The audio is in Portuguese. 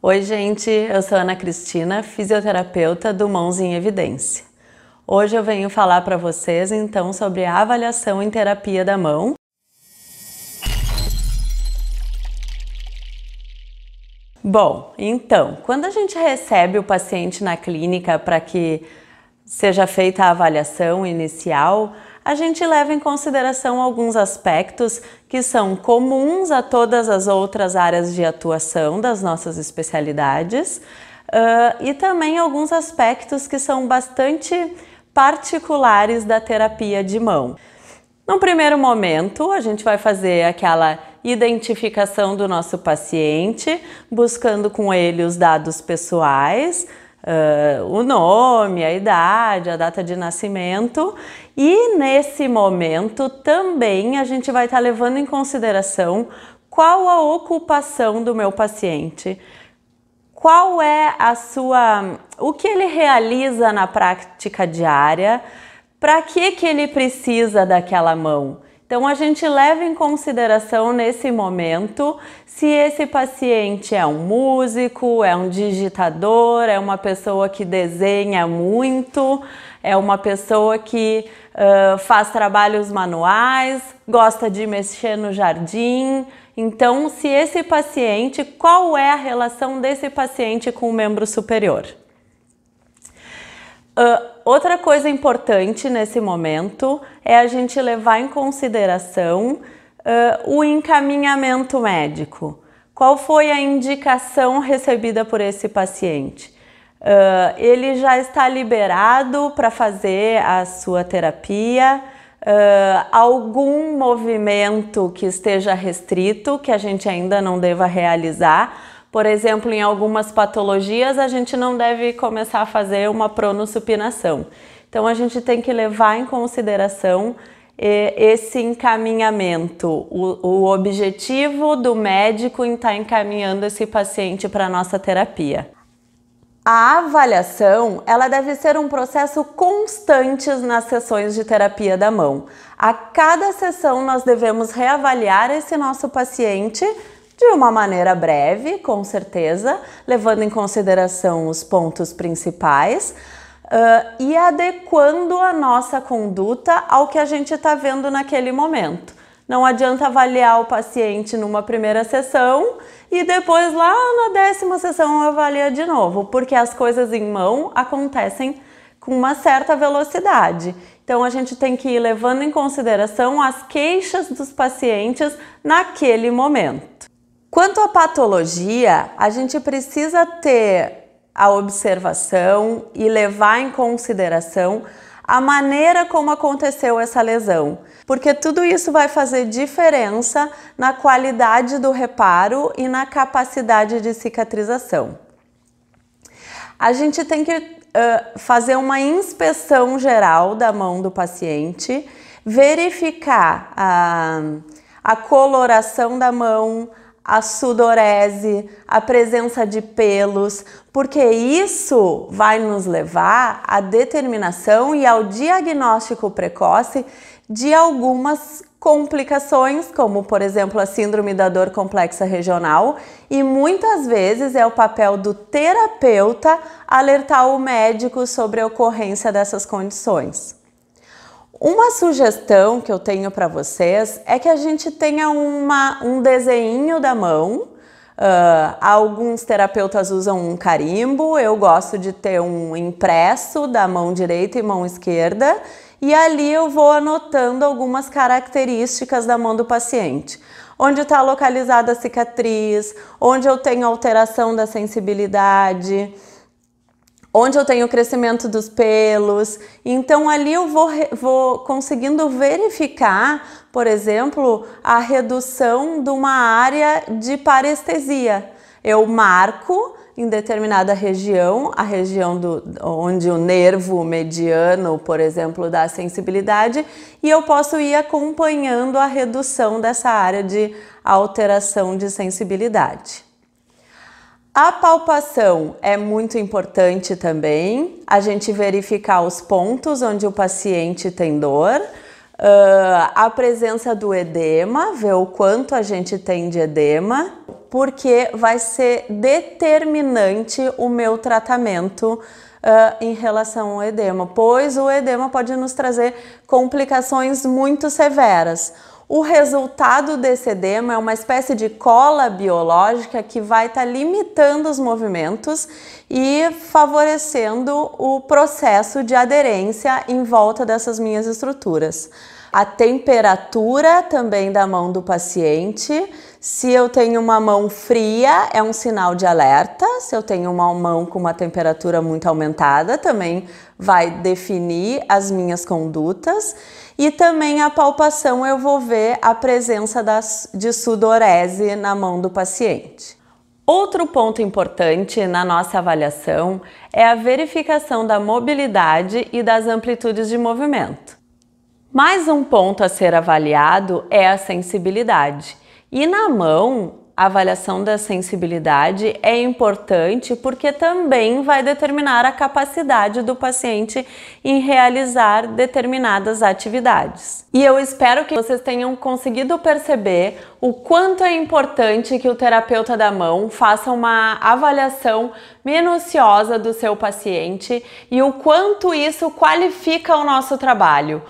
Oi gente, eu sou Ana Cristina, fisioterapeuta do Mãos em Evidência. Hoje eu venho falar para vocês então sobre a avaliação em terapia da mão. Bom, então, quando a gente recebe o paciente na clínica para que seja feita a avaliação inicial, a gente leva em consideração alguns aspectos que são comuns a todas as outras áreas de atuação das nossas especialidades e também alguns aspectos que são bastante particulares da terapia de mão. Num primeiro momento, a gente vai fazer aquela identificação do nosso paciente, buscando com ele os dados pessoais, o nome, a idade, a data de nascimento, e nesse momento também a gente vai estar levando em consideração qual a ocupação do meu paciente, qual é o que ele realiza na prática diária, para que ele precisa daquela mão. Então a gente leva em consideração nesse momento se esse paciente é um músico, é um digitador, é uma pessoa que desenha muito, é uma pessoa que faz trabalhos manuais, gosta de mexer no jardim. Então, se esse paciente, qual é a relação desse paciente com o membro superior? Outra coisa importante nesse momento é a gente levar em consideração o encaminhamento médico. Qual foi a indicação recebida por esse paciente? Ele já está liberado para fazer a sua terapia? Algum movimento que esteja restrito, que a gente ainda não deva realizar? Por exemplo, em algumas patologias a gente não deve começar a fazer uma pronossupinação. Então a gente tem que levar em consideração esse encaminhamento, o objetivo do médico em estar encaminhando esse paciente para a nossa terapia. A avaliação, ela deve ser um processo constante nas sessões de terapia da mão. A cada sessão nós devemos reavaliar esse nosso paciente de uma maneira breve, com certeza, levando em consideração os pontos principais e adequando a nossa conduta ao que a gente está vendo naquele momento. Não adianta avaliar o paciente numa primeira sessão e depois lá na 10ª sessão avalia de novo, porque as coisas em mão acontecem com uma certa velocidade. Então a gente tem que ir levando em consideração as queixas dos pacientes naquele momento. Quanto à patologia, a gente precisa ter a observação e levar em consideração a maneira como aconteceu essa lesão, porque tudo isso vai fazer diferença na qualidade do reparo e na capacidade de cicatrização. A gente tem que fazer uma inspeção geral da mão do paciente, verificar a coloração da mão, a sudorese, a presença de pelos, porque isso vai nos levar à determinação e ao diagnóstico precoce de algumas complicações, como por exemplo a síndrome da dor complexa regional, e muitas vezes é o papel do terapeuta alertar o médico sobre a ocorrência dessas condições. Uma sugestão que eu tenho para vocês é que a gente tenha um desenho da mão. Alguns terapeutas usam um carimbo, eu gosto de ter um impresso da mão direita e mão esquerda, e ali eu vou anotando algumas características da mão do paciente. Onde está localizada a cicatriz, onde eu tenho alteração da sensibilidade, onde eu tenho o crescimento dos pelos. Então ali eu vou conseguindo verificar, por exemplo, a redução de uma área de parestesia. Eu marco em determinada região, a região onde o nervo mediano, por exemplo, dá sensibilidade, e eu posso ir acompanhando a redução dessa área de alteração de sensibilidade. A palpação é muito importante também, a gente verificar os pontos onde o paciente tem dor, a presença do edema, ver o quanto a gente tem de edema, porque vai ser determinante o meu tratamento em relação ao edema, pois o edema pode nos trazer complicações muito severas. O resultado desse edema é uma espécie de cola biológica que vai estar limitando os movimentos e favorecendo o processo de aderência em volta dessas minhas estruturas. A temperatura também da mão do paciente. Se eu tenho uma mão fria, é um sinal de alerta. Se eu tenho uma mão com uma temperatura muito aumentada, também vai definir as minhas condutas. E também a palpação, eu vou ver a presença de sudorese na mão do paciente. Outro ponto importante na nossa avaliação é a verificação da mobilidade e das amplitudes de movimento. Mais um ponto a ser avaliado é a sensibilidade. E na mão, a avaliação da sensibilidade é importante porque também vai determinar a capacidade do paciente em realizar determinadas atividades. E eu espero que vocês tenham conseguido perceber o quanto é importante que o terapeuta da mão faça uma avaliação minuciosa do seu paciente e o quanto isso qualifica o nosso trabalho.